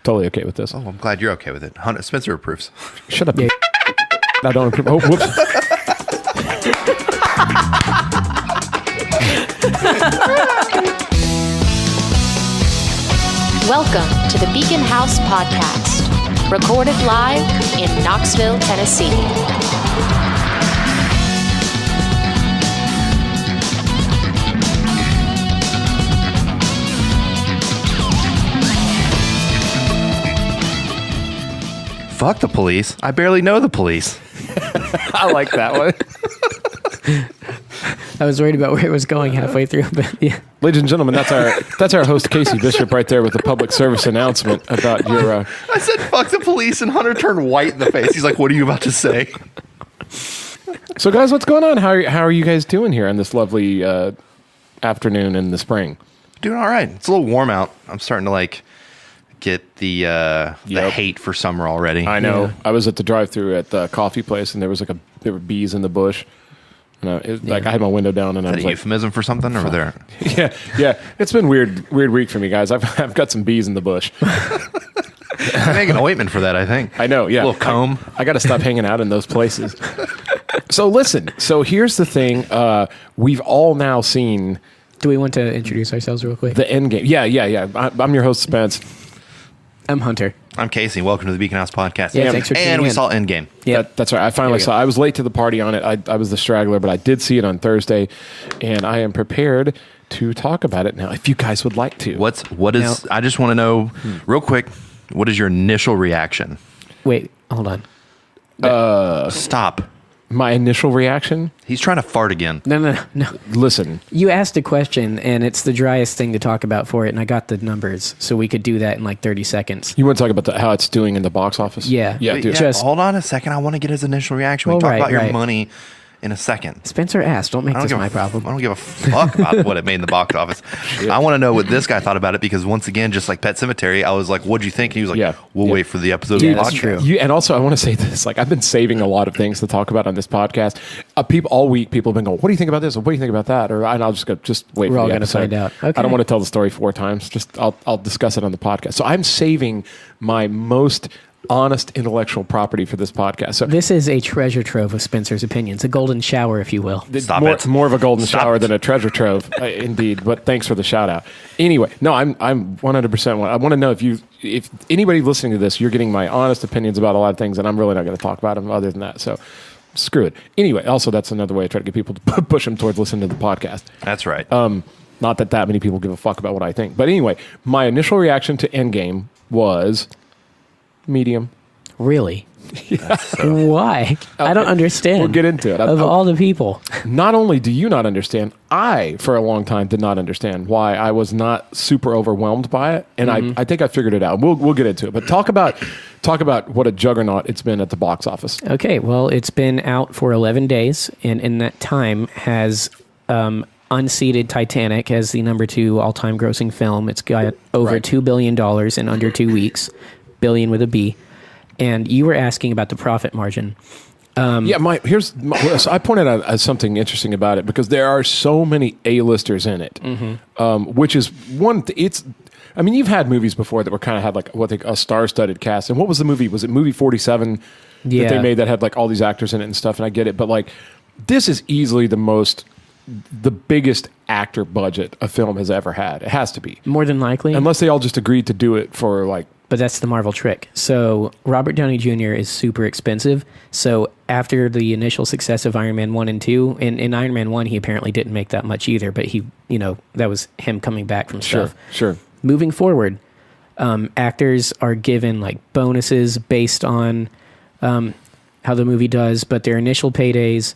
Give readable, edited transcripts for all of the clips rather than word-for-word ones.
totally okay with this. Oh, I'm glad you're okay with it. Spencer approves. Shut up. Yeah. I don't approve. Oh, whoops. Welcome to the Beacon House Podcast, recorded live in Knoxville, Tennessee. Fuck the police. I barely know the police. I like that one. I was worried about where it was going halfway through, but yeah. Ladies and gentlemen, that's our host Casey Bishop right there with the public service announcement about your. I said fuck the police, and Hunter turned white in the face. He's like, "What are you about to say?" So, guys, what's going on? How are you guys doing here on this lovely afternoon in the spring? Doing all right. It's a little warm out. I'm starting to get the hate for summer already. I know. Yeah. I was at the drive-thru at the coffee place, and there was there were bees in the bush. And I had my window down, and I was Is that a euphemism for something over there? Yeah. It's been weird week for me, guys. I've got some bees in the bush. I make an ointment for that, I think. I know, yeah. A little comb. I got to stop hanging out in those places. So listen. So here's the thing. We've all now seen. Do we want to introduce ourselves real quick? The Endgame. Yeah. I'm your host, Spence. I'm Hunter. I'm Casey. Welcome to the Beacon House Podcast. Yeah, thanks for tuning in. And we saw Endgame. Yeah, that's right. I finally saw. I was late to the party on it. I was the straggler, but I did see it on Thursday, and I am prepared to talk about it now. If you guys would like to, What is? I just want to know real quick. What is your initial reaction? Wait, hold on. Stop. my initial reaction. He's trying to fart again. No. Listen, You asked a question, and it's the driest thing to talk about for it, and I got the numbers, so we could do that in like 30 seconds. you want to talk about how it's doing in the box office? Yeah. yeah, Wait, dude. Just- hold on a second. I want to get his initial reaction. We Well, can talk right, about your right. money in a second. Spencer asked. Don't make this my problem. I don't give a fuck about what it made in the box office. I want to know what this guy thought about it because once again, just like Pet Cemetery, I was like, "What'd you think?" And he was like, Yeah. "We'll Yeah. wait for the episode Yeah, of the that's podcast." true. And also, I want to say this: I've been saving a lot of things to talk about on this podcast. All week, people have been going, "What do you think about this?" Or "What do you think about that?" Or and I'll just go, "Just wait." We're for all the gonna episode. find out. I Okay. don't want to tell the story 4 times. I'll discuss it on the podcast. So I'm saving my most honest intellectual property for this podcast. So This is a treasure trove of Spencer's opinions, a golden shower, if you will. it's Stop more, it. more of a golden Stop shower it. than a treasure trove, indeed. But thanks for the shout out. Anyway, no, I'm 100%. I want to know if anybody listening to this, you're getting my honest opinions about a lot of things, and I'm really not going to talk about them other than that. So screw it. Anyway, also that's another way I try to get people to push them towards listening to the podcast. That's right. Not that many people give a fuck about what I think, but anyway, my initial reaction to Endgame was medium. Really? Why? I don't understand. We'll get into it. Of all the people. Not only do you not understand, I, for a long time, did not understand why I was not super overwhelmed by it. And I think I figured it out. We'll get into it. But talk about what a juggernaut it's been at the box office. Okay, well, it's been out for 11 days, and in that time has unseated Titanic as the number 2 all-time grossing film. It's got over Right. $2 billion in under 2 weeks, billion with a B. And you were asking about the profit margin. So I pointed out as something interesting about it because there are so many A-listers in it, which is one. You've had movies before that were kind of had like a star-studded cast. And what was the movie? Was it movie 47 that Yeah. they made that had like all these actors in it and stuff? And I get it, but like this is easily the biggest actor budget a film has ever had. It has to be, More than likely. unless they all just agreed to do it for like. But that's the Marvel trick. So Robert Downey Jr. is super expensive. So after the initial success of Iron Man 1 and 2, in Iron Man 1, he apparently didn't make that much either, but that was him coming back from stuff. Sure. Moving forward, actors are given like bonuses based on how the movie does, but their initial paydays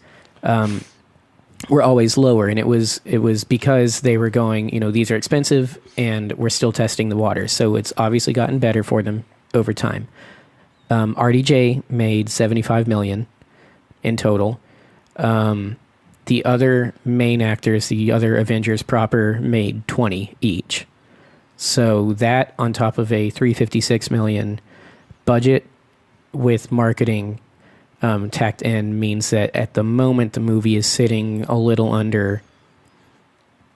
were always lower, and it was because they were going, these are expensive, and we're still testing the waters. So it's obviously gotten better for them over time. RDJ made $75 million in total. The other main actors, the other Avengers proper, made 20 each. So that on top of a $356 million budget with marketing tacked in means that at the moment the movie is sitting a little under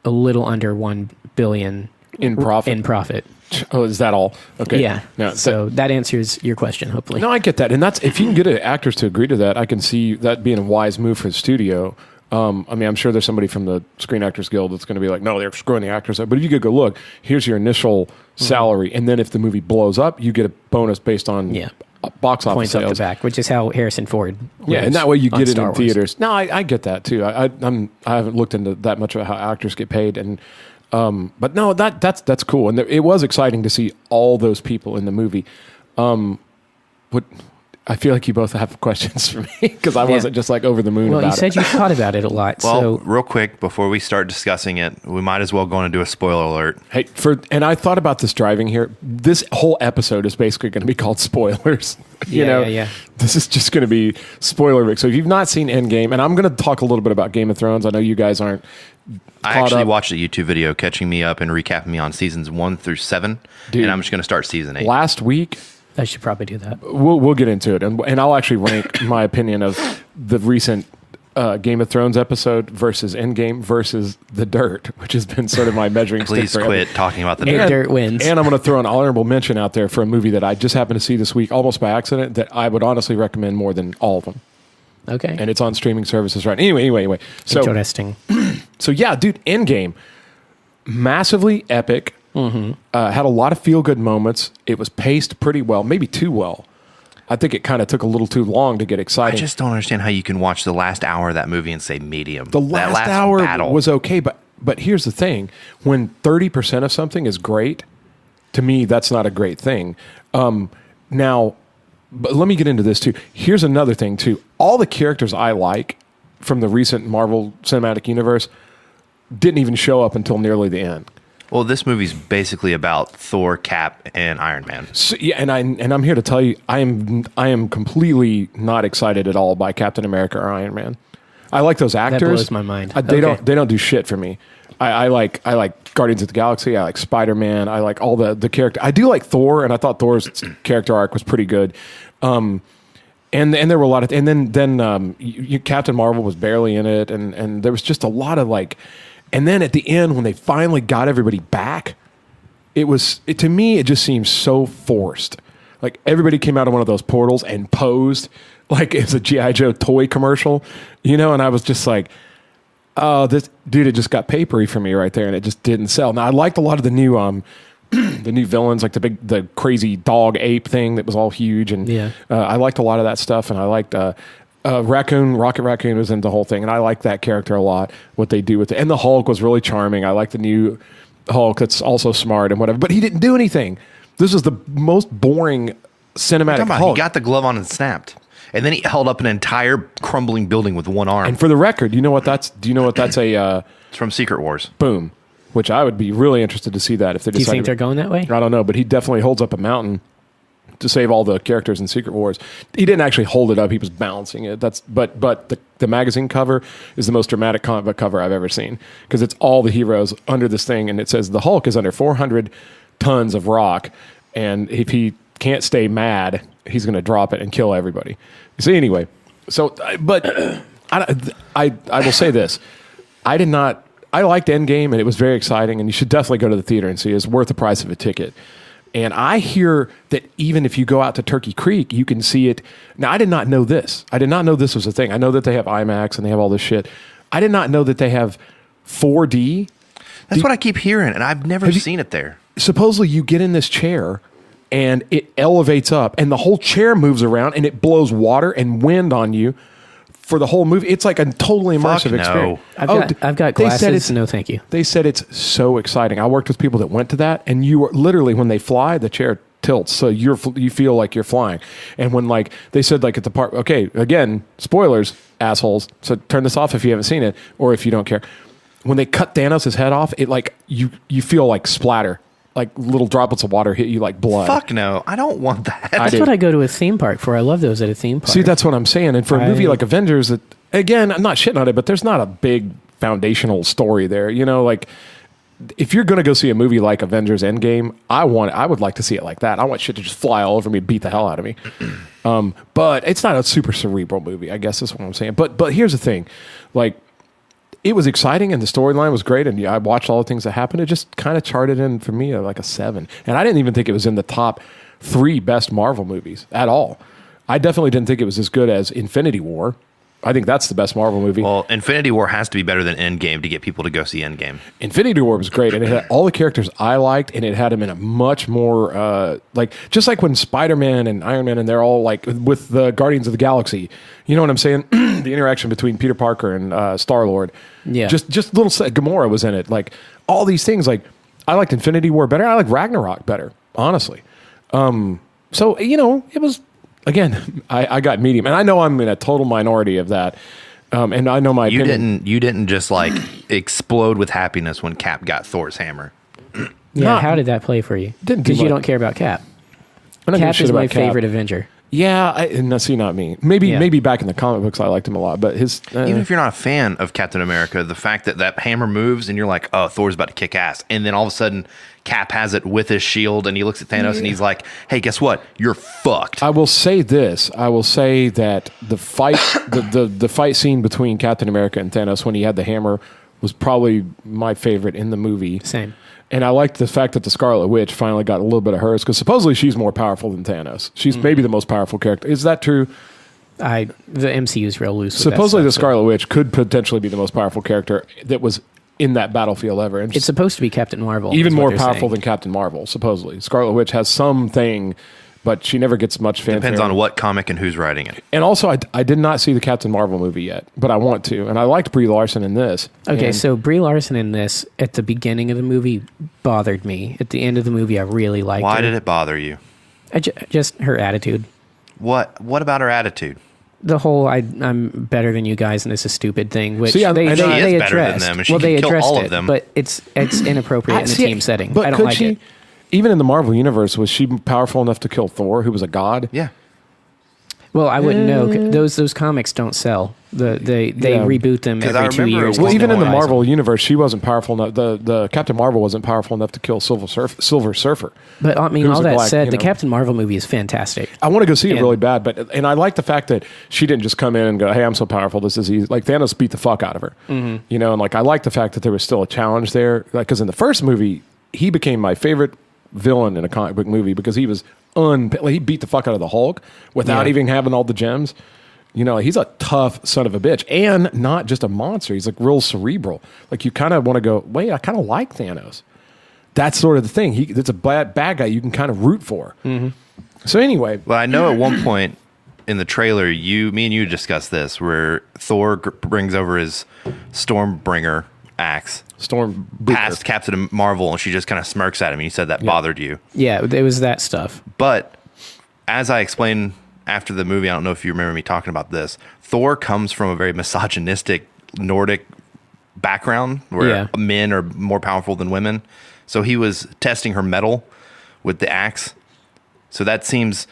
$1 billion In profit. Oh, is that all? Okay. Yeah. No, So that answers your question, hopefully. no, I get that, and that's if you can get actors to agree to that, I can see that being a wise move for the studio. I mean, I'm sure there's somebody from the Screen Actors Guild that's going to be like, no, they're screwing the actors up. But if you could go, look, here's your initial salary, and then if the movie blows up, you get a bonus based on box office Points sales. up the back, which is how Harrison Ford. Yeah, and was that way you on get it Star in Wars. theaters. No, I get that too. I haven't looked into that much of how actors get paid, and but no, that's cool, and it was exciting to see all those people in the movie. What I feel like you both have questions for me because I wasn't just like over the moon Well, about you said it. you thought about it a lot. Well, So real quick, before we start discussing it, we might as well go on and do a spoiler alert. Hey, and I thought about this driving here. This whole episode is basically going to be called spoilers. you know, yeah. This is just going to be spoiler. So if you've not seen Endgame, and I'm going to talk a little bit about Game of Thrones. I know you guys aren't. I actually watched a YouTube video catching me up and recapping me on seasons 1 through 7, Dude, and I'm just going to start season 8. Last week, I should probably do that. we'll get into it, and I'll actually rank my opinion of the recent Game of Thrones episode versus Endgame versus The Dirt, which has been sort of my measuring stick. Please forever. quit talking about the And dirt. Dirt wins. And I'm going to throw an honorable mention out there for a movie that I just happened to see this week, almost by accident, that I would honestly recommend more than all of them. Okay. And it's on streaming services right now. Anyway. So Interesting. yeah, dude, Endgame, massively epic. Had a lot of feel-good moments. It was paced pretty well, maybe too well. I think it kind of took a little too long to get I exciting. just don't understand how you can watch the last hour of that movie and say medium. The That last hour battle was okay, but here's the thing: when 30% of something is great, to me, that's not a great thing. Now, but let me get into this too. Here's another thing too: all the characters I like from the recent Marvel Cinematic Universe didn't even show up until nearly the end. Well, this movie's basically about Thor, Cap, and Iron Man. So, yeah, and I'm here to tell you, I am completely not excited at all by Captain America or Iron Man. I like those actors. blows my mind. They Okay. don't do shit for me. I like Guardians of the Galaxy. I like Spider-Man. I like all the character. I do like Thor, and I thought Thor's character arc was pretty good. And there were a lot of, and then Captain Marvel was barely in it, and there was just a lot of like. And then at the end, when they finally got everybody back, to me, it just seems so forced. Like everybody came out of one of those portals and posed like it's a G.I. Joe toy commercial, and I was just like, oh, this dude, it just got papery for me right there, and it just didn't sell. Now, I liked a lot of the new the new villains, like the crazy dog ape thing that was all huge, and I liked a lot of that stuff, and I liked Rocket Raccoon was in the whole thing, and I like that character a lot, what they do with it. And the Hulk was really charming. I like the new Hulk that's also smart and whatever, but he didn't do anything. This was the most boring cinematic Hulk. He got the glove on and snapped. And then he held up an entire crumbling building with one arm. And for the record, do you know what that's a It's from Secret Wars. boom, which I would be really interested to see that if they Do you decide think they're going that way? I don't know, but he definitely holds up a mountain to save all the characters in Secret Wars. He didn't actually hold it up; he was balancing it. But the magazine cover is the most dramatic comic book cover I've ever seen because it's all the heroes under this thing, and it says the Hulk is under 400 tons of rock, and if he can't stay mad, he's going to drop it and kill everybody. See, anyway, so but I will say this: I liked Endgame, and it was very exciting, and you should definitely go to the theater and see it. It's worth the price of a ticket. And I hear that even if you go out to Turkey Creek, you can see it. Now, I did not know this. I did not know this was a thing. I know that they have IMAX and they have all this shit. I did not know that they have 4D. That's what I keep hearing, and I've never seen it there. Supposedly, you get in this chair and it elevates up, and the whole chair moves around, and it blows water and wind on you for the whole movie. It's like a totally immersive no. experience. I've got they said glasses. it's- No, thank you. They said it's so exciting. I worked with people that went to that, and you were literally, when they fly, the chair tilts, so you feel like you're flying. And when like they said like at the part, okay, again, spoilers, assholes. So turn this off if you haven't seen it or if you don't care. When they cut Thanos' head off, it like you feel like splatter, like little droplets of water hit you like blood. Fuck no. I don't want that. That's do. what I go to a theme park for. I love those at a theme park. See, that's what I'm saying. And for a movie like Avengers, that again, I'm not shitting on it, but there's not a big foundational story there. Like if you're going to go see a movie like Avengers Endgame, I would like to see it like that. I want shit to just fly all over me, beat the hell out of me. But it's not a super cerebral movie, I guess is what I'm saying. But here's the thing, like it was exciting and the storyline was great. And yeah, I watched all the things that happened. It just kind of charted in for me like a 7. And I didn't even think it was in the top 3 best Marvel movies at all. I definitely didn't think it was as good as Infinity War. I think that's the best Marvel movie. Well, Infinity War has to be better than Endgame to get people to go see Endgame. Infinity War was great, and it had all the characters I liked, and it had them in a much more just like when Spider-Man and Iron Man, and they're all like with the Guardians of the Galaxy. You know what I'm saying? The interaction between Peter Parker and Star-Lord. Yeah. Just little Gamora was in it. Like all these things. Like I liked Infinity War better. I like Ragnarok better, honestly. So it was. Again, I got medium, and I know I'm in a total minority of that. And I know my opinion. You didn't just like explode with happiness when Cap got Thor's hammer. Yeah, how did that play for you? Didn't do Because you much. don't care about Cap. I don't give a Cap shit is my about Cap. favorite Avenger. Yeah, not me. Maybe back in the comic books I liked him a lot, but his Even if you're not a fan of Captain America, the fact that hammer moves and you're like, oh, Thor's about to kick ass, and then all of a sudden Cap has it with his shield, and he looks at Thanos and he's like, hey, guess what? You're fucked. I will say this. I will say that the fight, the fight scene between Captain America and Thanos when he had the hammer was probably my favorite in the movie. Same. And I liked the fact that the Scarlet Witch finally got a little bit of hers because supposedly she's more powerful than Thanos. She's maybe the most powerful character. Is that true? The MCU is real loose. Supposedly, with the that stuff, Scarlet Witch could potentially be the most powerful character that was in that battlefield ever. And it's supposed to be Captain Marvel. even is what more they're powerful saying. than Captain Marvel. Supposedly, Scarlet Witch has something, but she never gets much fanfare. Depends on what comic and who's writing it. And also, I did not see the Captain Marvel movie yet, but I want to. And I liked Brie Larson in this. Okay, And so Brie Larson in this at the beginning of the movie bothered me. At the end of the movie, I really liked her. Why did it bother you? Just her attitude. What about her attitude? The whole I'm better than you guys and it's a stupid thing, which See, they and she is better than addressed. them, and she well, can they kill addressed all of it, them. but it's inappropriate in a see, team setting. But I don't could like she, it. even in the Marvel universe, was she powerful enough to kill Thor, who was a god? Yeah. Well, I wouldn't know. Those comics don't sell. They reboot them 'Cause I every 2 remember years. it was- Well, even in the Buys Marvel them. universe, she wasn't powerful enough. The Captain Marvel wasn't powerful enough to kill Silver Surfer. But I mean, Who's all a that black, said, you the know. Captain Marvel movie is fantastic. I want to go see it And- really bad, and I like the fact that she didn't just come in and go, "Hey, I'm so powerful, this is easy." Like Thanos beat the fuck out of her, and like I like the fact that there was still a challenge there. Like because in the first movie, he became my favorite villain in a comic book movie because he was he beat the fuck out of the Hulk without Yeah. even having all the gems. He's a tough son of a bitch, and not just a monster. He's like real cerebral. Like you kind of want to go, wait, I kind of like Thanos. That's sort of the thing. It's a bad guy you can kind of root for. So anyway, Well, I know at one point in the trailer, me and you discussed this, where Thor brings over his Stormbringer axe Storm past Captain Marvel, and she just kind of smirks at him. And you said that bothered you. Yeah, it was that stuff. But as I explained after the movie, I don't know if you remember me talking about this, Thor comes from a very misogynistic Nordic background where men are more powerful than women. So he was testing her metal with the axe. So that seems,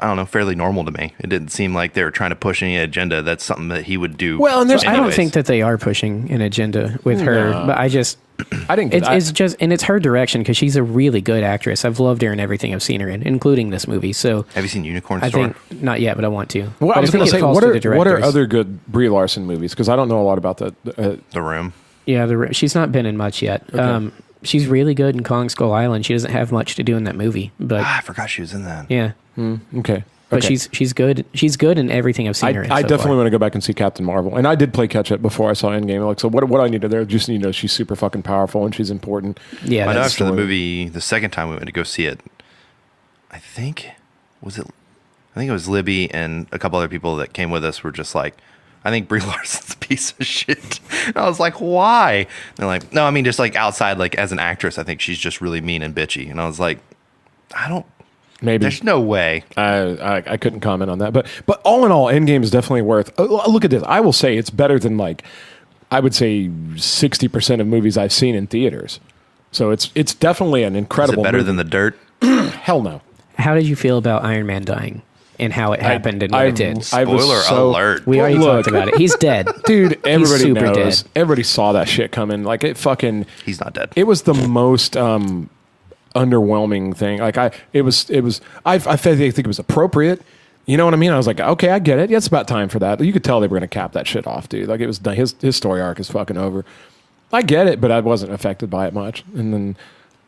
I don't know, fairly normal to me. It didn't seem like they were trying to push any agenda. That's something that he would do. Well, and there's- I don't anyways. think that they are pushing an agenda with her, but I didn't. It's just, and it's her direction because she's a really good actress. I've loved her in everything I've seen her in, inclling this movie. So Have you seen Unicorn I Store? think not yet, but I want to. Well, But I was think going it to say, falls what to are the other directors. good Brie Larson movies? Because I don't know a lot about that. The Room. Yeah, she's not been in much yet. She's really good in Kong Skull Island. She doesn't have much to do in that movie, but I forgot she was in that. yeah. Okay. But she's good. She's good in everything I've seen her in. I so definitely far. want to go back and see Captain Marvel, and I did play catch up before I saw Endgame. Like, so what I need to there? Just she's super fucking powerful and she's important. Yeah, I know that's after the story. movie, the second time we went to go see it, I think it was Libby and a couple other people that came with us were just like, I think Brie Larson's a piece of shit. And I was like, why? And they're like, no, I mean, just like outside, like as an actress, I think she's just really mean and bitchy. And I was like, Maybe there's no way. I couldn't comment on that, but all in all, Endgame is definitely worth. Look at this. I will say it's better than I would say 60% of movies I've seen in theaters. So it's definitely an Is incredible. it better movie. than The Dirt? Hell no. How did you feel about Iron Man dying and how it happened and what it did? I was Spoiler so- alert. We already Look. talked about it. He's dead. Dude, everybody super knows. dead. Everybody saw that shit coming. Like it fucking. He's not dead. It was the most underwhelming thing. Like I think it was appropriate. You know what I mean? I was like, okay, I get it. Yeah, it's about time for that. You could tell they were going to cap that shit off, dude. Like, it was done. His story arc is fucking over. I get it, but I wasn't affected by it much. And then,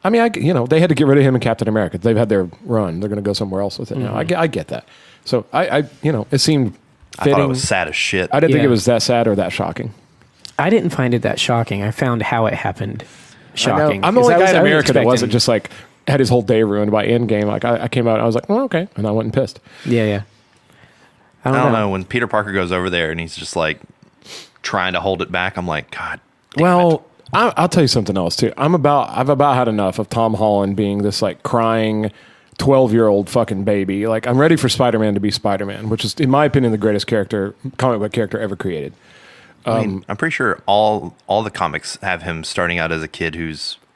I mean, they had to get rid of him and Captain America. They've had their run. They're going to go somewhere else with it now. I get that. So it seemed fitting. I thought it was sad as shit. I didn't think it was that sad or that shocking. I didn't find it that shocking. I found how it happened shocking. I'm the only guy in America that wasn't just like had his whole day ruined by Endgame. Like, I came out and I was like, well, okay. And I went and pissed. Yeah. I don't know. When Peter Parker goes over there and he's just like trying to hold it back, I'm like, God damn it. I'll tell you something else too. I've about had enough of Tom Holland being this like crying 12-year-old fucking baby. Like, I'm ready for Spider-Man to be Spider-Man, which is, in my opinion, the greatest comic book character ever created. I mean, I'm pretty sure all the comics have him starting out as a kid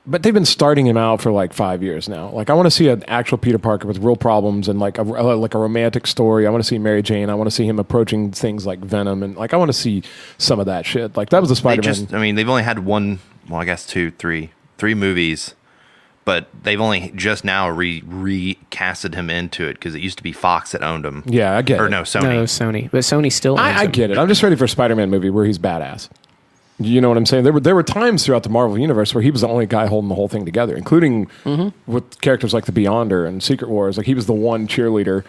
but they've been starting him out for like 5 years now. Like, I want to see an actual Peter Parker with real problems and like a romantic story. I want to see Mary Jane. I want to see him approaching things like Venom, and like I want to see some of that shit. Like, that was the Spider-Man. They've only had three movies, but they've only just now recasted him into it because it used to be Fox that owned him. Yeah, I get it. Or no, Sony. No, Sony. But Sony still owns I get it. I'm just ready for a Spider-Man movie where he's badass. You know what I'm saying? There were times throughout the Marvel universe where he was the only guy holding the whole thing together, including with characters like the Beyonder and Secret Wars. Like, he was the one cheerleader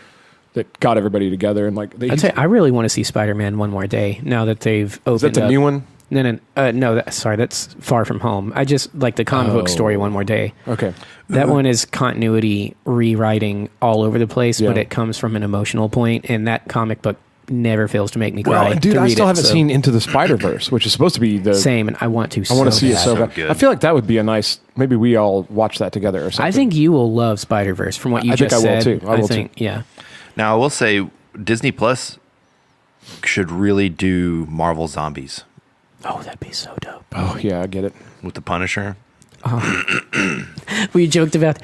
that got everybody together. And like, I'd say I really want to see Spider-Man One More Day now that they've opened. Is that the new one? No. That's Far From Home. I just like the comic book story One More Day. Okay, that one is continuity rewriting all over the place, but it comes from an emotional point, and that comic book never fails to make me cry. Well, dude, I still haven't seen Into the Spider-Verse, which is supposed to be the same, and I want to. I want to see it so bad. I feel like that would be a nice. Maybe we all watch that together or something. I think you will love Spider-Verse from what you just said. I will too. I will too. Yeah. Now, I will say Disney Plus should really do Marvel Zombies. Oh, that'd be so dope. Oh yeah, I get it. With the Punisher. We joked about,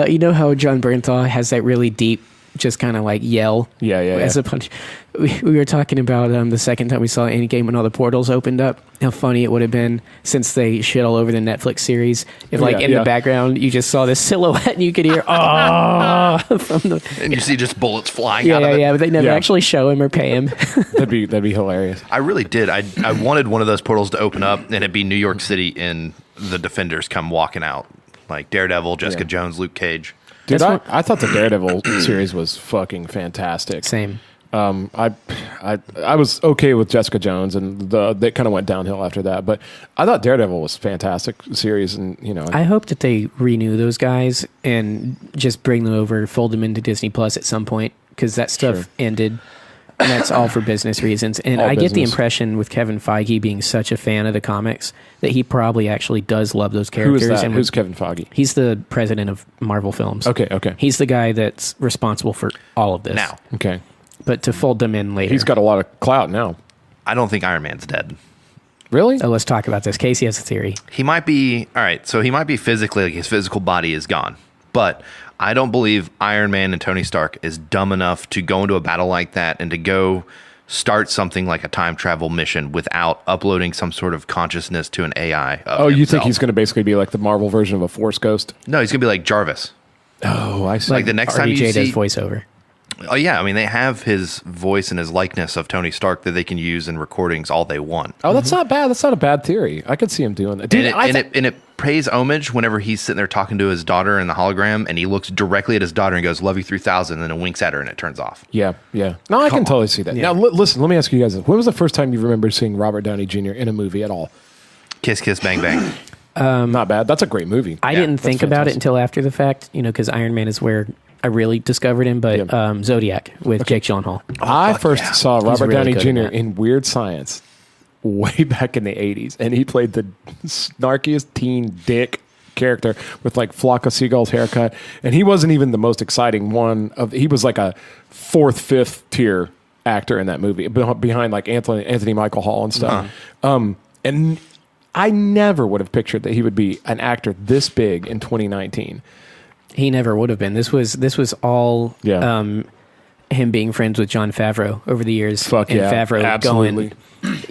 you know how John Bernthal has that really deep, just kind of like yell. Yeah. As a punch. We were talking about the second time we saw Endgame when all the portals opened up. How funny it would have been since they shit all over the Netflix series. If the background you just saw this silhouette and you could hear from the and you see just bullets flying out of it. Yeah, but they never actually show him or pay him. That'd be hilarious. I really did. I wanted one of those portals to open up and it'd be New York City and the Defenders come walking out like Daredevil, Jessica Jones, Luke Cage. Dude, I thought the Daredevil series was fucking fantastic. Same. I was okay with Jessica Jones, and they kind of went downhill after that. But I thought Daredevil was a fantastic series, and I hope that they renew those guys and just bring them over, fold them into Disney Plus at some point, because that stuff ended, and that's all for business reasons. And I get the impression with Kevin Feige being such a fan of the comics that he probably actually does love those characters. Who is that? And who's Kevin Feige? He's the president of Marvel Films. Okay. He's the guy that's responsible for all of this now. Okay. But to fold them in later. He's got a lot of clout now. I don't think Iron Man's dead. Really? Oh, let's talk about this. Casey has a theory. He might be, all right, so he might be physically, like his physical body is gone. But I don't believe Iron Man and Tony Stark is dumb enough to go into a battle like that and to go start something like a time travel mission without uploading some sort of consciousness to an AI. You think he's going to basically be like the Marvel version of a Force Ghost? No, he's going to be like Jarvis. Oh, I see. Like the next time you RDJ see... does voiceover. Oh, yeah. I mean, they have his voice and his likeness of Tony Stark that they can use in recordings all they want. Oh, that's not bad. That's not a bad theory. I could see him doing that. Dude, and it pays homage whenever he's sitting there talking to his daughter in the hologram, and he looks directly at his daughter and goes, "Love you 3000," and then it winks at her and it turns off. Yeah. No, I can totally see that. Yeah. Now, listen, let me ask you guys this. When was the first time you remember seeing Robert Downey Jr. in a movie at all? Kiss, Kiss, Bang, Bang. Not bad. That's a great movie. I didn't think about it until after the fact, because Iron Man is where I really discovered him, but Zodiac with Jake Gyllenhaal. I first saw Robert really Downey good Jr. at that. in Weird Science way back in the 80s, and he played the snarkiest teen dick character with like flock of seagulls haircut, and he wasn't even the most exciting one. He was like a fourth, fifth tier actor in that movie, behind like Anthony Michael Hall and stuff. And I never would have pictured that he would be an actor this big in 2019. He never would have been. This was all him being friends with Jon Favreau over the years. Fuck and yeah, Favreau absolutely. going.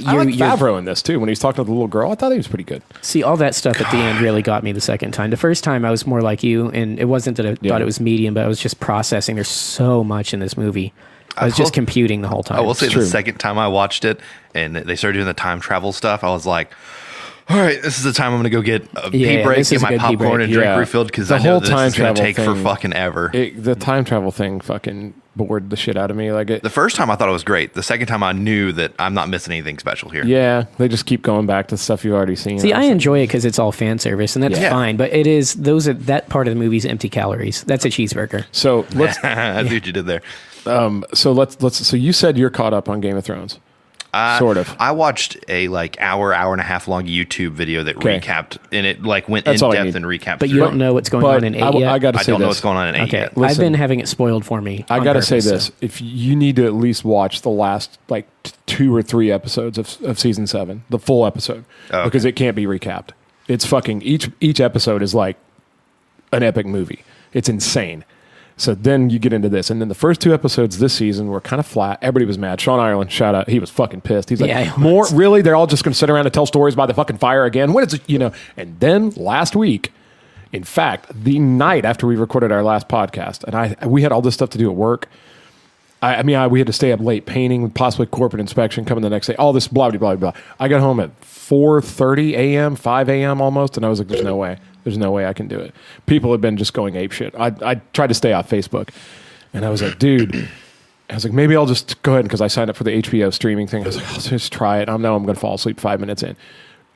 I like Favreau in this too. When he's talking to the little girl, I thought he was pretty good. See, all that stuff at the end really got me the second time. The first time I was more like you, and it wasn't that I thought it was medium, but I was just processing. There's so much in this movie. I was just computing the whole time. I will say the second time I watched it and they started doing the time travel stuff, I was like, all right, this is the time I'm going to go get a pee break, get my popcorn and drink refilled because I know this is going to take for fucking ever. The time travel thing fucking bored the shit out of me. The first time I thought it was great. The second time I knew that I'm not missing anything special here. Yeah, they just keep going back to stuff you've already seen. See, I enjoy it because it's all fan service, and that's fine. But that part of the movie's empty calories. That's a cheeseburger. So let's. I see what you did there. So you said you're caught up on Game of Thrones. Sort of. I watched a hour and a half long YouTube video that recapped, and it went in depth and recapped. But you don't know what's going on in 8 yet? I don't know what's going on in 8 yet. Listen, I've been having it spoiled for me. I got to say this. If you need to at least watch the last 2 or 3 episodes of season 7, the full episode, because it can't be recapped. It's fucking, each episode is like an epic movie. It's insane. So then you get into this. And then the first 2 episodes this season were kind of flat. Everybody was mad. Sean Ireland, shout out. He was fucking pissed. He's like, more? Really? They're all just going to sit around and tell stories by the fucking fire again? When is it, And then last week, in fact, the night after we recorded our last podcast, and we had all this stuff to do at work. We had to stay up late painting, possibly corporate inspection coming the next day. All this blah, blah, blah, blah. I got home at 4:30 a.m., 5 a.m. almost, and I was like, there's no way. There's no way I can do it. People have been just going apeshit. I tried to stay off Facebook, and I was like, dude, maybe I'll just go ahead, because I signed up for the HBO streaming thing. I was like, I'll just try it. I know I'm going to fall asleep 5 minutes in.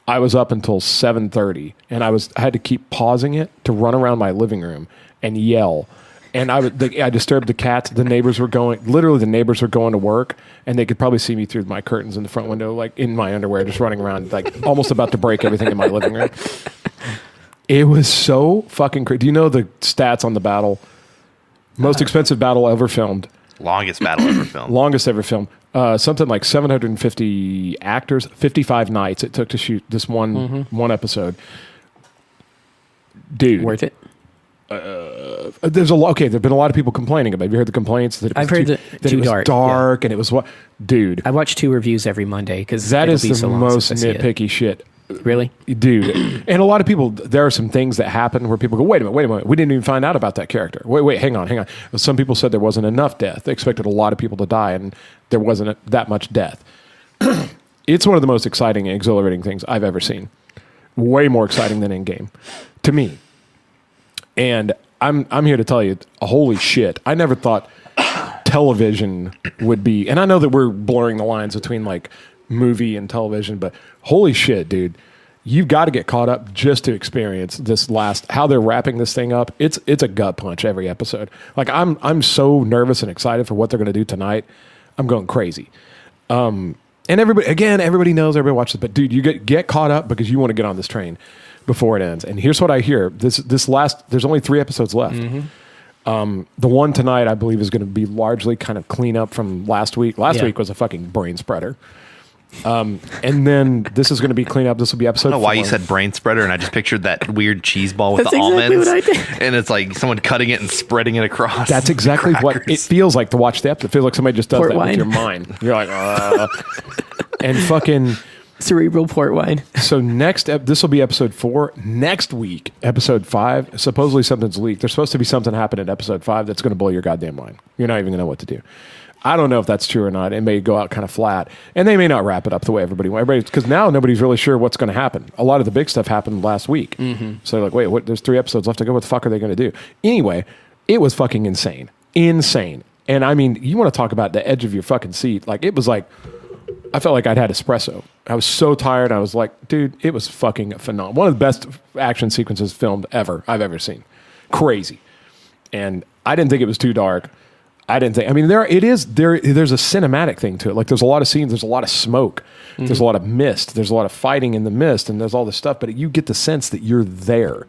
I was up until 7:30, and I had to keep pausing it to run around my living room and yell. And I disturbed the cats. The neighbors were going to work, and they could probably see me through my curtains in the front window, in my underwear, just running around, almost about to break everything in my living room. It was so fucking crazy. Do you know the stats on the battle? Most expensive battle ever filmed. Longest battle ever filmed. Longest ever filmed. Something like 750 actors, 55 nights it took to shoot this one episode. Dude. Worth it? There's there've been a lot of people complaining about it. Have you heard the complaints? That I've heard that it was dark and it was what? Dude. I watch 2 reviews every Monday because that is the most nitpicky shit. Really? Dude. And a lot of people, there are some things that happen where people go, wait a minute. We didn't even find out about that character. Wait, hang on. Some people said there wasn't enough death. They expected a lot of people to die, and there wasn't that much death. It's one of the most exciting and exhilarating things I've ever seen. Way more exciting than Endgame, to me. And I'm here to tell you, holy shit, I never thought television would be, and I know that we're blurring the lines between movie and television, but holy shit, dude, you've got to get caught up just to experience this how they're wrapping this thing up. It's a gut punch every episode. I'm so nervous and excited for what they're going to do tonight. I'm going crazy. And everybody knows, everybody watches, but dude, you get caught up because you want to get on this train before it ends. And here's what I hear. There's only 3 episodes left. The one tonight, I believe, is going to be largely kind of clean up from last week. Last week was a fucking brain spreader. And then this is going to be clean up. This will be episode 4. I don't know why you said brain spreader, and I just pictured that weird cheese ball with That's the exactly almonds. What I did. And it's like someone cutting it and spreading it across. That's exactly what it feels like to watch the episode. It feels like somebody just does Port that wine. with your mind. You're like, and fucking cerebral port wine. So this will be episode 4. Next week, episode 5. Supposedly something's leaked. There's supposed to be something happen in episode 5 that's going to blow your goddamn mind. You're not even going to know what to do. I don't know if that's true or not. It may go out kind of flat, and they may not wrap it up the way everybody wants. Because now nobody's really sure what's going to happen. A lot of the big stuff happened last week. So they're like, wait, there's 3 episodes left to go. What the fuck are they going to do? Anyway, it was fucking insane. And I mean, you want to talk about the edge of your fucking seat. It was like, I felt like I'd had espresso. I was so tired. I was like, dude, it was fucking phenomenal. One of the best action sequences filmed I've ever seen. Crazy. And I didn't think it was too dark. There's a cinematic thing to it. There's a lot of scenes, there's a lot of smoke, there's a lot of mist, there's a lot of fighting in the mist, and there's all this stuff, but you get the sense that you're there.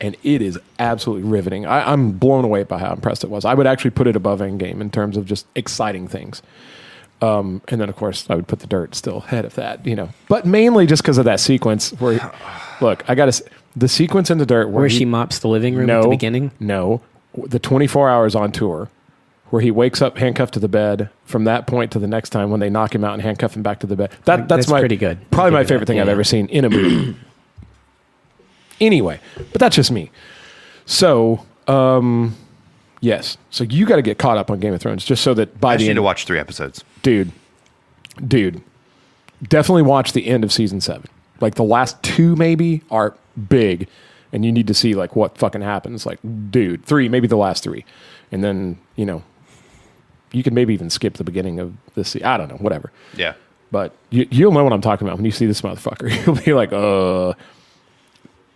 And it is absolutely riveting. I'm blown away by how impressed it was. I would actually put it above Endgame in terms of just exciting things. And then, of course, I would put The Dirt still ahead of that, But mainly just because of that sequence where, look, the sequence in The Dirt where she mops the living room at the beginning? No. The 24 hours on tour, where he wakes up handcuffed to the bed from that point to the next time when they knock him out and handcuff him back to the bed. That's pretty good. Probably my favorite thing I've ever seen in a movie. Anyway, but that's just me. So, Yes. So you got to get caught up on Game of Thrones just so that by I the need end. to watch 3 episodes. Dude, definitely watch the end of season 7. Like the last 2 maybe are big, and you need to see like what fucking happens. Like, dude, 3, maybe the last 3. And then, you know, you can maybe even skip the beginning of this. I don't know, whatever. Yeah. But you'll know what I'm talking about when you see this motherfucker. You'll be like,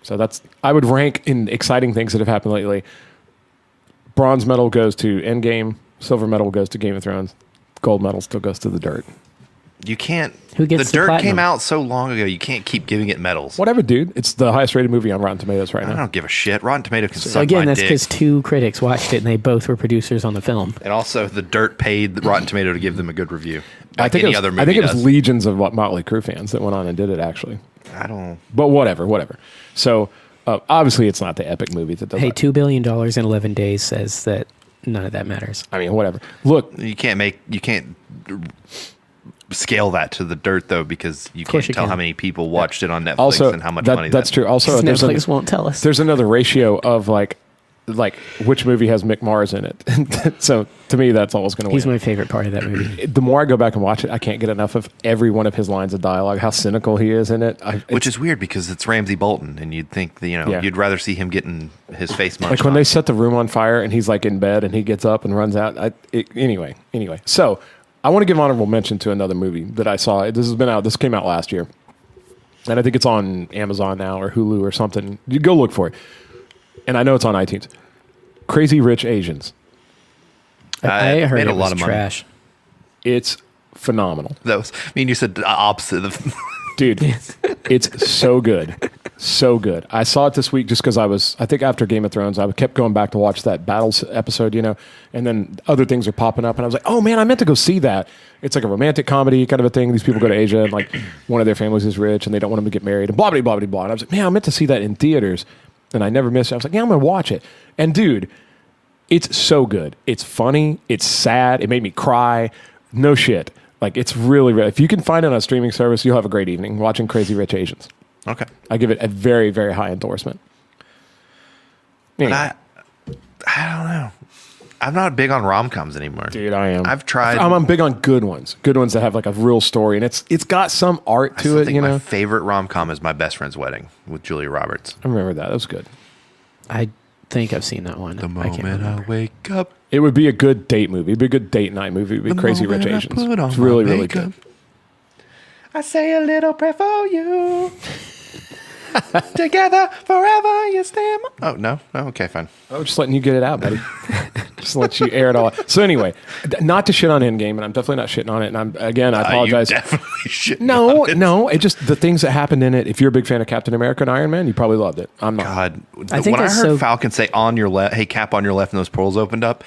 So I would rank in exciting things that have happened lately. Bronze medal goes to Endgame. Silver medal goes to Game of Thrones. Gold medal still goes to The Dirt. You can't. Who gets The Dirt platinum? came out so long ago. You can't keep giving it medals. Whatever, dude. It's the highest rated movie on Rotten Tomatoes right I now. don't give a shit. Rotten Tomatoes can suck Again, my that's dick. because 2 critics watched it and they both were producers on the film. And also, The Dirt paid Rotten Tomato to give them a good review. I Like think any it other was, movie I think it does. was legions of Motley Crue fans that went on and did it, actually. I don't. But whatever. So obviously, it's not the epic movie that does. Hey, $2 billion in 11 days says that none of that matters. I mean, whatever. Look, You can't scale that to The Dirt though, because you course can't you tell can. how many people watched it on Netflix also and how much that, money that's true. Also, Netflix won't tell us. there's another ratio of like which movie has Mick Mars in it. So to me, that's always going to win. He's my favorite part of that movie. The more I go back and watch it, I can't get enough of every one of his lines of dialogue. How cynical he is in it. Which is weird because it's Ramsey Bolton, and you'd think that, Yeah. you'd rather see him getting his face munched like when on. they set the room on fire and he's like in bed and he gets up and runs out. Anyway. So I want to give honorable mention to another movie that I saw. This came out last year, and I think it's on Amazon now or Hulu or something. You go look for it. And I know it's on iTunes. Crazy Rich Asians. I heard made it a lot was of money. trash. It's phenomenal. You said the opposite of. Dude, it's so good. So good. I saw it this week just because I think after Game of Thrones, I kept going back to watch that Battles episode, and then other things are popping up. And I was like, oh man, I meant to go see that. It's like a romantic comedy kind of a thing. These people go to Asia and like one of their families is rich and they don't want them to get married and blah, blah, blah, blah, blah. And I was like, man, I meant to see that in theaters. And I never missed it. I was like, yeah, I'm going to watch it. And dude, it's so good. It's funny. It's sad. It made me cry. No shit. Like, it's really, if you can find it on a streaming service, you'll have a great evening watching Crazy Rich Asians. Okay. I give it a very, very high endorsement. Anyway. But I don't know. I'm not big on rom-coms anymore. Dude, I am. I've tried. I'm big on good ones that have like a real story, and it's got some art to I it. think my favorite rom-com is My Best Friend's Wedding with Julia Roberts. I remember that. That was good. I think I've seen that one. The I can't moment I remember. wake up. It would be a good date movie. It'd be a good date night movie. It'd be The Crazy Rich moment I Asians. put on It's my really, really makeup. good. I say a little prayer for you. Together forever you stand. Oh, no? Oh, okay, fine. I'm just letting you get it out, buddy. Just let you air it all out. So anyway, not to shit on Endgame, and I'm definitely not shitting on it. And I apologize. You definitely should. No. It just the things that happened in it. If you're a big fan of Captain America and Iron Man, you probably loved it. I'm not. God, I think when I it's heard so- Falcon say on your left, hey, Cap on your left, and those portals opened up,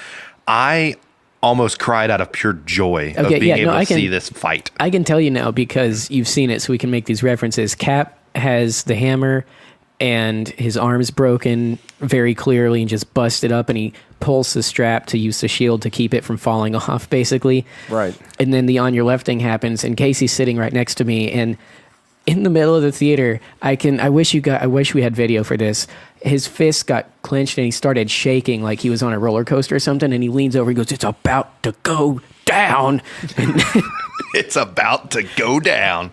I almost cried out of pure joy of Okay, being yeah, no, able I to see can- this fight. I can tell you now because you've seen it, so we can make these references. Cap has the hammer, and his arm's broken very clearly and just busted up, and he pulls the strap to use the shield to keep it from falling off, basically. Right. And then the on your left thing happens, and Casey's sitting right next to me, and in the middle of the theater, I wish we had video for this. His fist got clenched and he started shaking like he was on a roller coaster or something, and he leans over and goes, "It's about to go down." It's about to go down.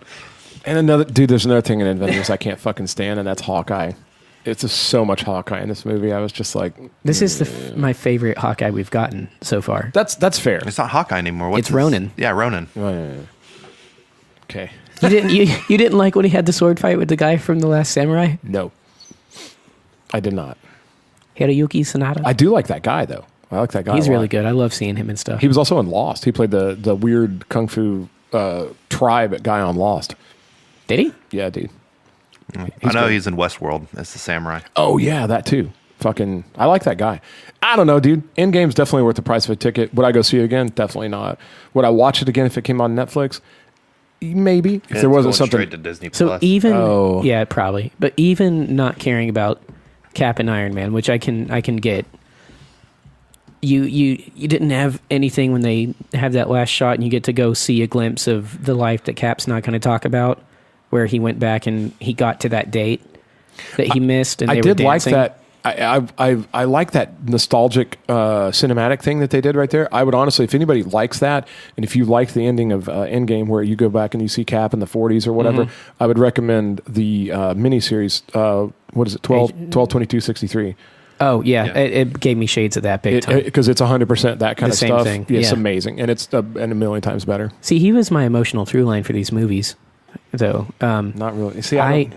And there's another thing in Avengers I can't fucking stand, and that's Hawkeye. It's just so much Hawkeye in this movie. I was just like, This is my favorite Hawkeye we've gotten so far. that's fair. It's not Hawkeye anymore. What's It's Ronin. Yeah, Ronin. Okay. You didn't like when he had the sword fight with the guy from The Last Samurai? No, I did not. Hiroyuki Sanada? I do like that guy though. I like that guy. He's a lot. really good. I love seeing him and stuff. He was also in Lost. He played the weird kung fu tribe guy on Lost. Did he? Yeah, dude. I know he's in Westworld as the samurai. Oh yeah, that too. Fucking, I like that guy. I don't know, dude. Endgame's definitely worth the price of a ticket. Would I go see it again? Definitely not. Would I watch it again if it came on Netflix? Maybe. If there wasn't something. Straight to Disney So Plus. yeah, probably. But even not caring about Cap and Iron Man, which I can get. You didn't have anything when they have that last shot, and you get to go see a glimpse of the life that Cap's not going to talk about, where he went back and he got to that date that he missed, and I they did were like dancing. that. I like that nostalgic cinematic thing that they did right there. I would honestly, if anybody likes that, and if you like the ending of Endgame where you go back and you see Cap in the 40s or whatever, I would recommend the miniseries. What is it? 12/22/63. Oh yeah, it gave me shades of that big time because it's 100% that kind The of same stuff. thing, It's yeah. amazing, and it's and a million times better. See, he was my emotional through line for these movies, though. Not really. See, I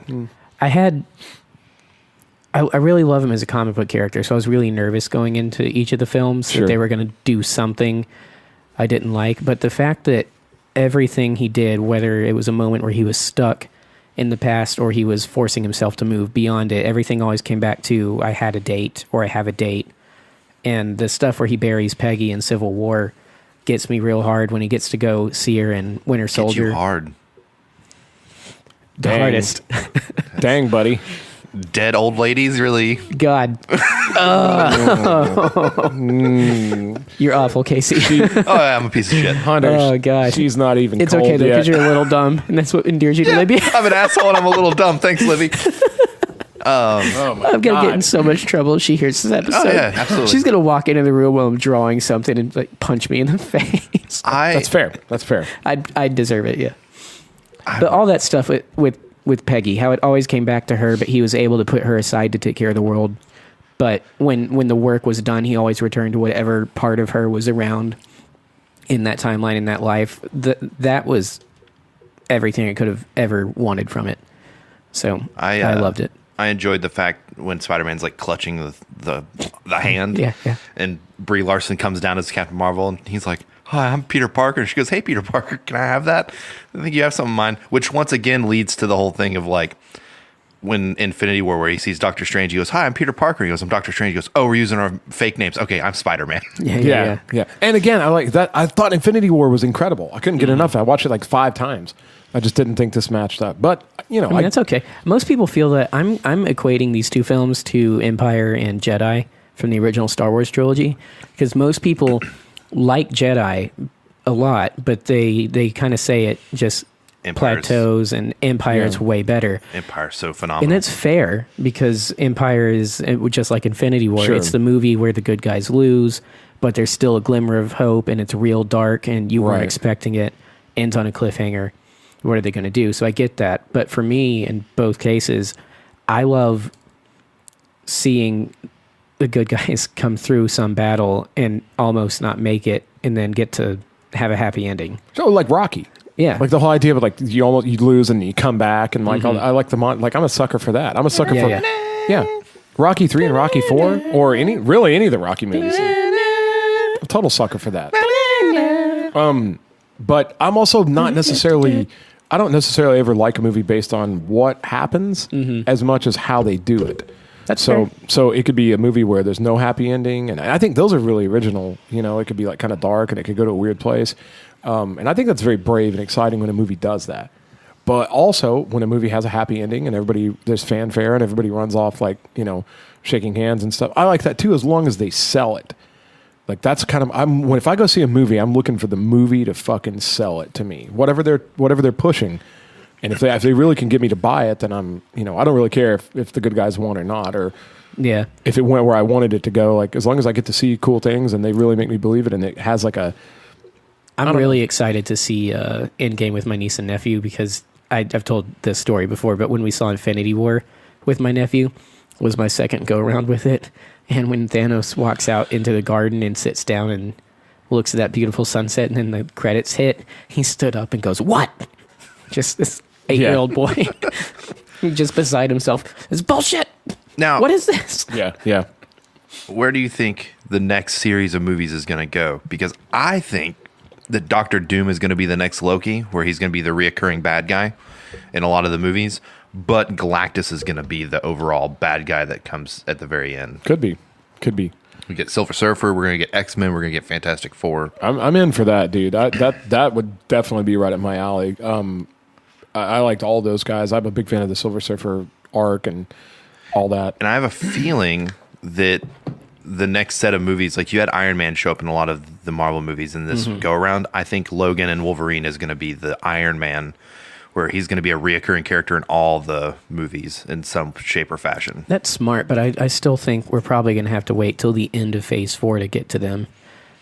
really love him as a comic book character, so I was really nervous going into each of the films Sure. that they were going to do something I didn't like. But the fact that everything he did, whether it was a moment where he was stuck in the past or he was forcing himself to move beyond it, everything always came back to I had a date or I have a date. And the stuff where he buries Peggy in Civil War gets me real hard when he gets to go see her in Winter Soldier. Get you hard. The Dang. hardest. Dang, buddy. Dead old ladies, really? God. You're awful, Casey. Oh, yeah, I'm a piece of shit. Hunter. Oh, God. She's not even. It's cold okay, though, yet. because you're a little dumb, and that's what endears you to Libby. I'm an asshole and I'm a little dumb. Thanks, Libby. Oh my I'm going to get in God. so much trouble if she hears this episode. Oh, yeah, absolutely. She's going to walk into the room while I'm drawing something and like punch me in the face. That's fair. That's fair. I deserve it, yeah. But all that stuff with Peggy, how it always came back to her, but he was able to put her aside to take care of the world. But when the work was done, he always returned to whatever part of her was around in that timeline, in that life. That was everything I could have ever wanted from it. So I loved it. I enjoyed the fact when Spider-Man's like clutching the hand. Yeah. And Brie Larson comes down as Captain Marvel and he's like, "Hi, I'm Peter Parker." And she goes, "Hey, Peter Parker, can I have that? I think you have something in mind." Which once again leads to the whole thing of like when Infinity War, where he sees Doctor Strange, he goes, "Hi, I'm Peter Parker." He goes, "I'm Doctor Strange." He goes, "Oh, we're using our fake names. Okay, I'm Spider-Man." Yeah. And again, I like that. I thought Infinity War was incredible. I couldn't get enough. I watched it like 5 times. I just didn't think this matched up. But you know, I mean, that's okay. Most people feel that I'm equating these two films to Empire and Jedi from the original Star Wars trilogy, because most people like Jedi a lot, but they kind of say it just plateaus, and Empire is way better. Empire's so phenomenal. And that's fair, because Empire is just like Infinity War. Sure. It's the movie where the good guys lose, but there's still a glimmer of hope, and it's real dark, and you weren't expecting it. Ends on a cliffhanger. What are they going to do? So I get that. But for me, in both cases, I love seeing the good guys come through some battle and almost not make it, and then get to have a happy ending. so like Rocky. Yeah. Like the whole idea of like you lose and you come back and like I like like I'm a sucker for that. I'm a sucker for Rocky 3 and Rocky 4 or any of the Rocky movies. I'm a total sucker for that. But I'm also not necessarily. I don't necessarily ever like a movie based on what happens as much as how they do it. That's so. fair. So it could be a movie where there's no happy ending, and I think those are really original. You know, it could be like kind of dark, and it could go to a weird place. And I think that's very brave and exciting when a movie does that. But also when a movie has a happy ending and there's fanfare and everybody runs off like, you know, shaking hands and stuff. I like that too, as long as they sell it. Like that's kind of if I go see a movie, I'm looking for the movie to fucking sell it to me. Whatever they're pushing. And if they really can get me to buy it, then I'm, you know, I don't really care if the good guys won or not, or if it went where I wanted it to go. Like as long as I get to see cool things and they really make me believe it, and it has like a. I'm really excited to see Endgame with my niece and nephew, because I've told this story before, but when we saw Infinity War with my nephew, was my second go around with it. And when Thanos walks out into the garden and sits down and looks at that beautiful sunset, and then the credits hit, he stood up and goes, "What?" Just this 8-year-old boy, just beside himself. It's bullshit. Now, What is this? Yeah. where do you think the next series of movies is going to go? Because I think that Doctor Doom is going to be the next Loki, where he's going to be the reoccurring bad guy in a lot of the movies. But Galactus is going to be the overall bad guy that comes at the very end. Could be. We get Silver Surfer. We're going to get X-Men. We're going to get Fantastic Four. I'm in for that, dude. That would definitely be right up my alley. I liked all those guys. I'm a big fan of the Silver Surfer arc and all that. And I have a feeling that the next set of movies, like you had Iron Man show up in a lot of the Marvel movies in this go around. I think Logan and Wolverine is going to be the Iron Man, where he's going to be a reoccurring character in all the movies in some shape or fashion. That's smart, but I still think we're probably going to have to wait till the end of Phase 4 to get to them.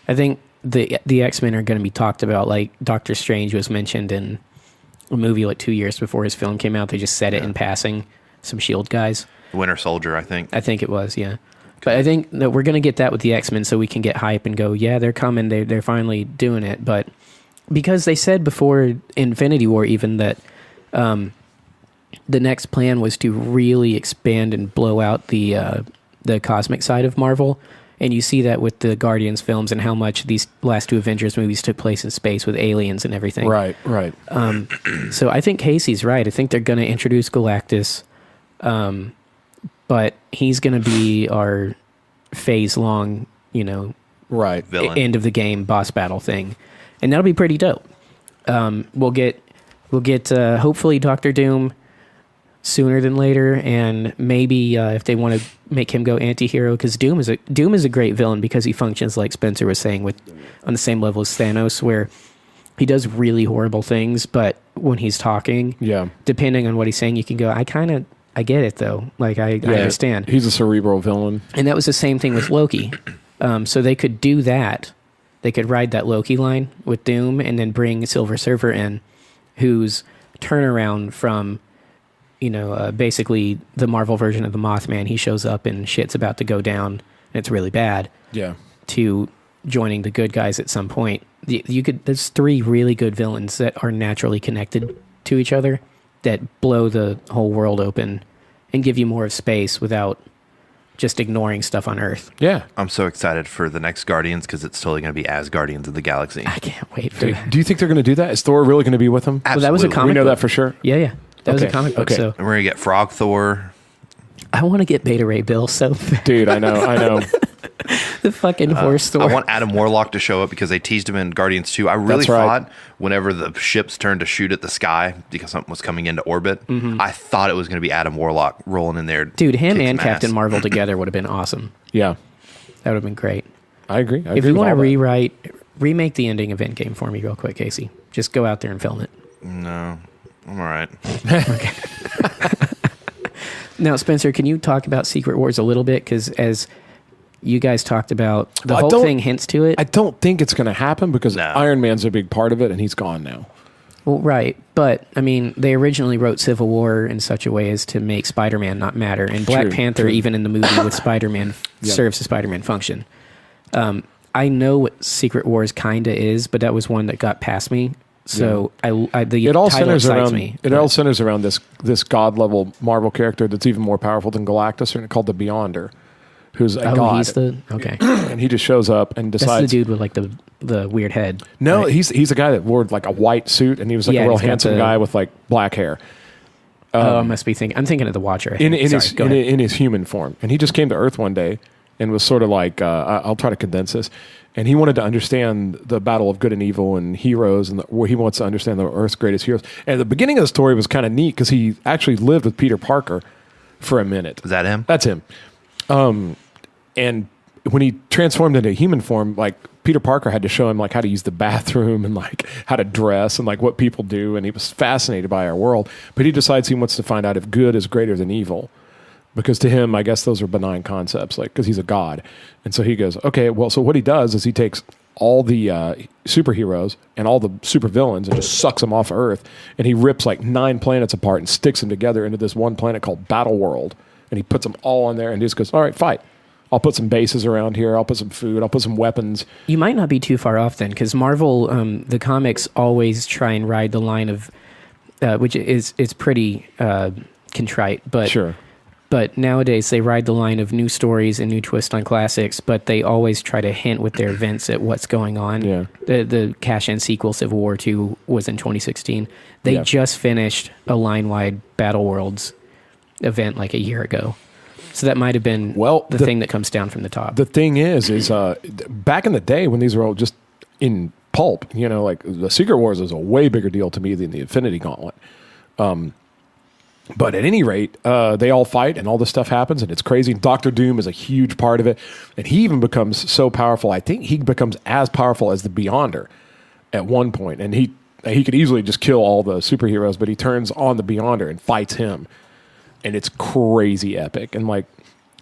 I think the X-Men are going to be talked about, like Doctor Strange was mentioned in a movie like 2 years before his film came out. They just said it in passing, some S.H.I.E.L.D. guys. Winter Soldier, I think. I think it was, yeah. But I think that we're going to get that with the X-Men so we can get hype and go, yeah, they're coming, they're finally doing it. But because they said before Infinity War even that the next plan was to really expand and blow out the cosmic side of Marvel. And you see that with the Guardians films and how much these last two Avengers movies took place in space with aliens and everything. Right. So I think Casey's right. I think they're going to introduce Galactus, but he's going to be our phase-long, villain. end of the game boss battle thing, and that'll be pretty dope. We'll get hopefully Doctor Doom sooner than later, and maybe if they want to make him go anti-hero, because Doom is a great villain because he functions like Spencer was saying on the same level as Thanos, where he does really horrible things, but when he's talking, depending on what he's saying, you can go, I get it though, like I understand. He's a cerebral villain, and that was the same thing with Loki. So they could do that. They could ride that Loki line with Doom, and then bring Silver Surfer in, whose turnaround from basically the Marvel version of the Mothman, he shows up and shit's about to go down and it's really bad. Yeah. To joining the good guys at some point. There's three really good villains that are naturally connected to each other that blow the whole world open and give you more of space without just ignoring stuff on Earth. Yeah. I'm so excited for the next Guardians because it's totally going to be as Guardians of the Galaxy. I can't wait for that. Do you think they're going to do that? Is Thor really going to be with them? Absolutely. Well, that was a comic We know book. that for sure. Yeah. That was a comic book. Okay. So And we're going to get Frog Thor. I want to get Beta Ray Bill so bad. Dude, I know. The fucking horse Thor. I want Adam Warlock to show up because they teased him in Guardians 2. I really That's right. thought whenever the ships turned to shoot at the sky because something was coming into orbit, I thought it was going to be Adam Warlock rolling in there. Dude, him kick and some Captain ass. Marvel together would have been awesome. Yeah. That would have been great. I agree. If you want to remake the ending of Endgame for me real quick, Casey. Just go out there and film it. No, I'm all right. Okay. Now, Spencer, can you talk about Secret Wars a little bit? Because as you guys talked about, the whole thing hints to it. I don't think it's going to happen because No. Iron Man's a big part of it and he's gone now. Well, right. But, I mean, they originally wrote Civil War in such a way as to make Spider-Man not matter. And Black Panther, even in the movie with Spider-Man, serves the Spider-Man function. I know what Secret Wars kind of is, but that was one that got past me. So It all title centers excites around me. it all centers around this god level Marvel character that's even more powerful than Galactus, called the Beyonder, who's a god. He's okay. And he just shows up and That's decides. the dude with like the weird head. No, right? he's a guy that wore like a white suit, and he was like a real he's got handsome guy with like black hair. I must be thinking. I'm thinking of the Watcher. In Sorry, his human form, and he just came to Earth one day and was sort of like, I'll try to condense this. And he wanted to understand the battle of good and evil and heroes, and where he wants to understand the Earth's greatest heroes. And the beginning of the story was kind of neat because he actually lived with Peter Parker for a minute. Is that him? That's him. And when he transformed into human form, like Peter Parker had to show him like how to use the bathroom and like how to dress and like what people do. And he was fascinated by our world. But he decides he wants to find out if good is greater than evil. Because to him, I guess those are benign concepts, like because he's a god. And so he goes, okay, well, so what he does is he takes all the superheroes and all the supervillains and just sucks them off Earth, and he rips like 9 planets apart and sticks them together into this one planet called Battle World, and he puts them all on there and just goes, all right, fight. I'll put some bases around here. I'll put some food. I'll put some weapons. You might not be too far off then, because Marvel, the comics always try and ride the line of, which is pretty contrite, but Sure. But nowadays they ride the line of new stories and new twist on classics, but they always try to hint with their events at what's going on. Yeah. The cash-in sequel, Civil War II, was in 2016. They just finished a line-wide Battle Worlds event like a year ago. So that might have been the thing that comes down from the top. The thing is back in the day when these were all just in pulp, like the Secret Wars is a way bigger deal to me than the Infinity Gauntlet. But at any rate, they all fight and all this stuff happens and it's crazy. Doctor Doom is a huge part of it. And he even becomes so powerful. I think he becomes as powerful as the Beyonder at one point. And he could easily just kill all the superheroes, but he turns on the Beyonder and fights him. And it's crazy epic. And like,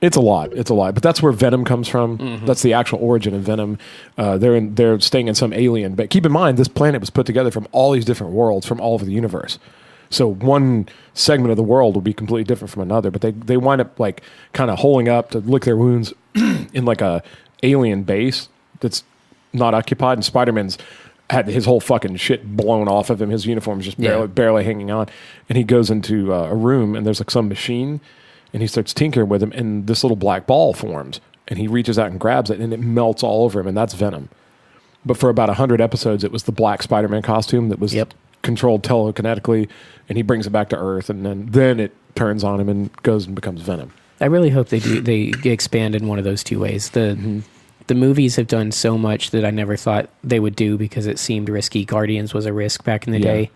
it's a lot. But that's where Venom comes from. Mm-hmm. That's the actual origin of Venom. They're staying in some alien. But keep in mind, this planet was put together from all these different worlds from all over the universe. So one segment of the world will be completely different from another. But they wind up like kind of holing up to lick their wounds in like a alien base that's not occupied. And Spider-Man's had his whole fucking shit blown off of him. His uniform's just barely hanging on. And he goes into a room and there's like some machine. And he starts tinkering with him, and this little black ball forms. And he reaches out and grabs it, and it melts all over him, and that's Venom. But for about 100 episodes, it was the black Spider-Man costume that was controlled telekinetically, and he brings it back to Earth, and then it turns on him and goes and becomes Venom. I really hope they expand in one of those two ways. The movies have done so much that I never thought they would do because it seemed risky. Guardians was a risk back in the day.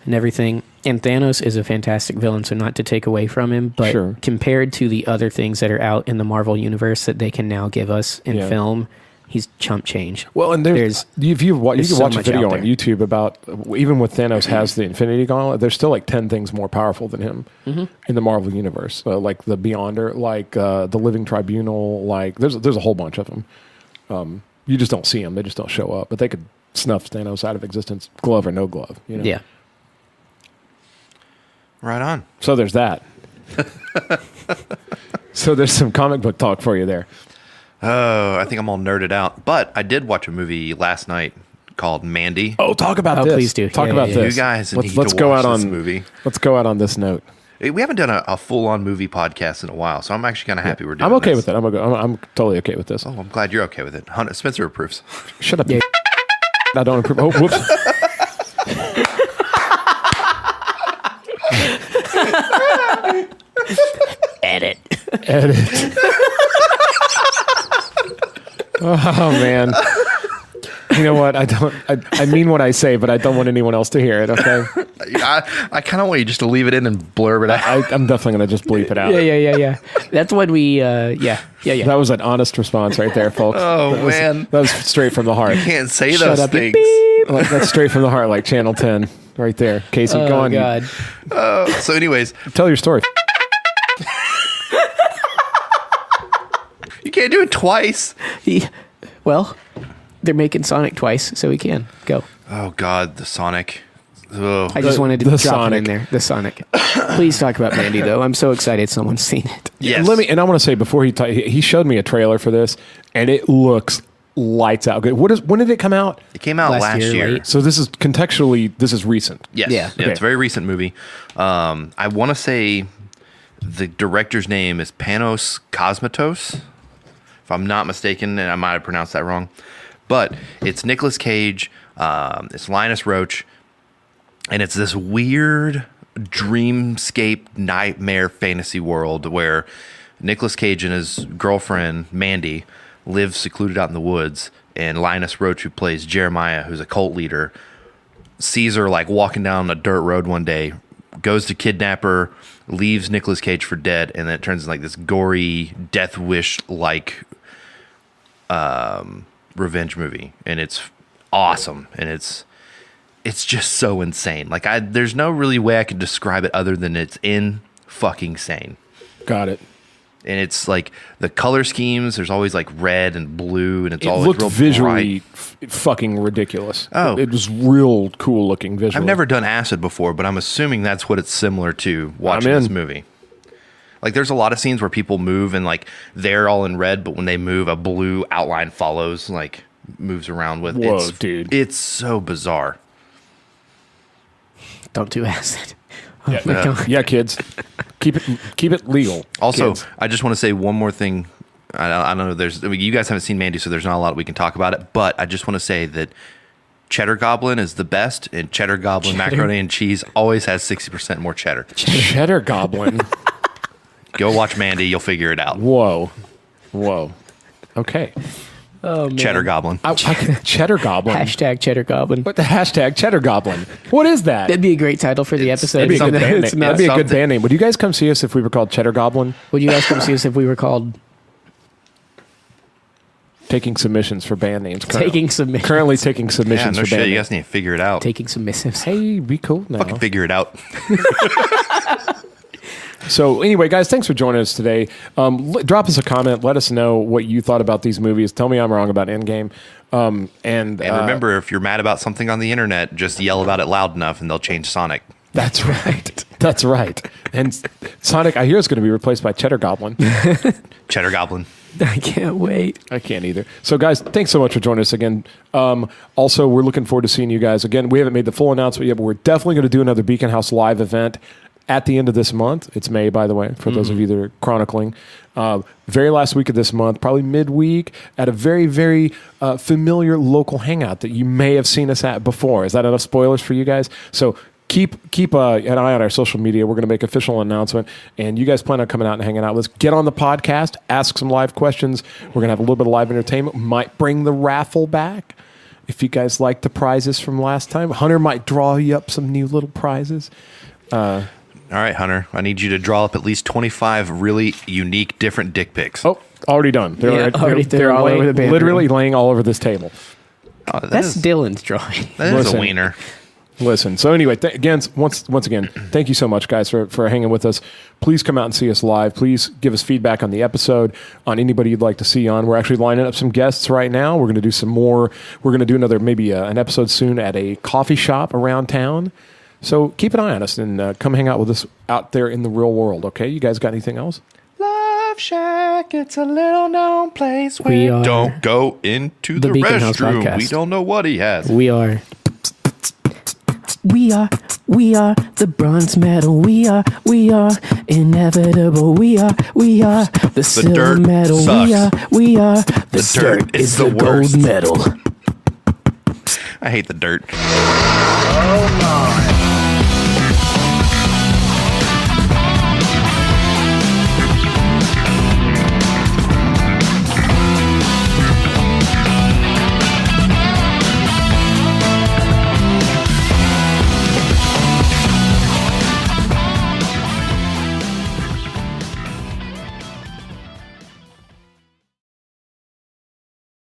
And everything. And Thanos is a fantastic villain, so not to take away from him, but compared to the other things that are out in the Marvel universe that they can now give us in film, he's chump change. Well, and you can watch a video on YouTube about, even with Thanos has the Infinity Gauntlet, there's still like 10 things more powerful than him in the Marvel universe. Like the Beyonder, like the Living Tribunal, like there's a whole bunch of them. You just don't see them. They just don't show up. But they could snuff Thanos out of existence, glove or no glove. You know? Yeah. Right on. So there's that. So there's some comic book talk for you there. Oh, I think I'm all nerded out. But I did watch a movie last night called Mandy. Oh, talk about this. Please do. Talk about this. You guys need let's to go watch out this on movie. Let's go out on this note. We haven't done a full-on movie podcast in a while, so I'm actually kind of happy we're doing I'm okay this. with it. I'm totally okay with this. Oh, I'm glad you're okay with it. Spencer approves. Shut up. Yeah. I don't approve. Oh, whoops. Edit. Oh man. You know what? I mean what I say, but I don't want anyone else to hear it, okay? I kind of want you just to leave it in and blurb it out. I'm definitely going to just bleep it out. Yeah. That's what we, yeah. That was an honest response right there, folks. Oh, that was straight from the heart. You can't say those things. Like, that's straight from the heart, like Channel 10 right there. Casey, go on. God. So anyways. Tell your story. You can't do it twice. Well, they're making Sonic twice, so we can. Go. Oh, God, the Sonic. Ugh. I just wanted to drop Sonic. it in there. The Sonic. Please talk about Mandy, though. I'm so excited someone's seen it. Yes. And I want to say, before he showed me a trailer for this, and it looks lights out good. When did it come out? It came out last year. Right? So this is recent. Yes. Yeah. Okay. It's a very recent movie. I want to say the director's name is Panos Cosmatos, if I'm not mistaken, and I might have pronounced that wrong. But it's Nicolas Cage, it's Linus Roach, and it's this weird dreamscape nightmare fantasy world where Nicolas Cage and his girlfriend, Mandy, live secluded out in the woods, and Linus Roach, who plays Jeremiah, who's a cult leader, sees her like walking down a dirt road one day, goes to kidnap her, leaves Nicolas Cage for dead, and then it turns into like this gory Death Wish-like revenge movie, and it's awesome, and it's just so insane. Like there's no really way I could describe it other than it's fucking sane. Got it. And it's like the color schemes. There's always like red and blue, and it always looked real visually bright. Fucking ridiculous. Oh, it was real cool looking visually. I've never done acid before, but I'm assuming that's what it's similar to watching this movie. Like there's a lot of scenes where people move and like they're all in red, but when they move, a blue outline follows, like moves around with. Whoa, dude! It's so bizarre. Don't do acid. Yeah, kids, keep it legal. Also, kids. I just want to say one more thing. I don't know. You guys haven't seen Mandy, so there's not a lot we can talk about it. But I just want to say that Cheddar Goblin is the best, and Cheddar Goblin macaroni and cheese always has 60% more cheddar. Cheddar Goblin. Go watch Mandy. You'll figure it out. Whoa. Okay. Oh, man. Cheddar Goblin. Cheddar Goblin. Hashtag Cheddar Goblin. What the hashtag Cheddar Goblin? What is that? That'd be a great title for the episode. That'd be a good band name. That'd be a good band name. Would you guys come see us if we were called Cheddar Goblin? Would you guys come see us if we were called taking submissions for band names. Taking submissions. Currently taking submissions Yeah, no for shit. band You names. guys need to figure it out. Taking submissives. Hey, be cool now. Fucking figure it out. So anyway, guys, thanks for joining us today. Drop us a comment. Let us know what you thought about these movies. Tell me I'm wrong about Endgame. And remember, if you're mad about something on the internet, just yell about it loud enough and they'll change Sonic. That's right. That's right. And Sonic, I hear, is going to be replaced by Cheddar Goblin. Cheddar Goblin. I can't wait. I can't either. So, guys, thanks so much for joining us again. Also, we're looking forward to seeing you guys again. We haven't made the full announcement yet, but we're definitely going to do another Beacon House live event at the end of this month. It's May, by the way, for those of you that are chronicling. Very last week of this month, probably midweek, at a very, very familiar local hangout that you may have seen us at before. Is that enough spoilers for you guys? So keep an eye on our social media. We're going to make an official announcement, and you guys plan on coming out and hanging out with us. Get on the podcast, ask some live questions. We're going to have a little bit of live entertainment. Might bring the raffle back if you guys like the prizes from last time. Hunter might draw you up some new little prizes. All right, Hunter, I need you to draw up at least 25 really unique, different dick pics. Oh, already done. They're all over the band literally laying all over this table. Oh, That's Dylan's drawing. That is Listen. a wiener. Listen. So anyway, again, once again, thank you so much, guys, for hanging with us. Please come out and see us live. Please give us feedback on the episode, on anybody you'd like to see on. We're actually lining up some guests right now. We're going to do some more. We're going to do another maybe an episode soon at a coffee shop around town. So keep an eye on us and come hang out with us out there in the real world. Okay, you guys got anything else? Love Shack, it's a little known place where We are don't go into the Beacon House restroom. Podcast. We don't know what he has. We are the bronze medal. We are inevitable. We are the silver dirt medal. sucks. We are The dirt is the gold worst. medal. I hate the dirt. Oh my.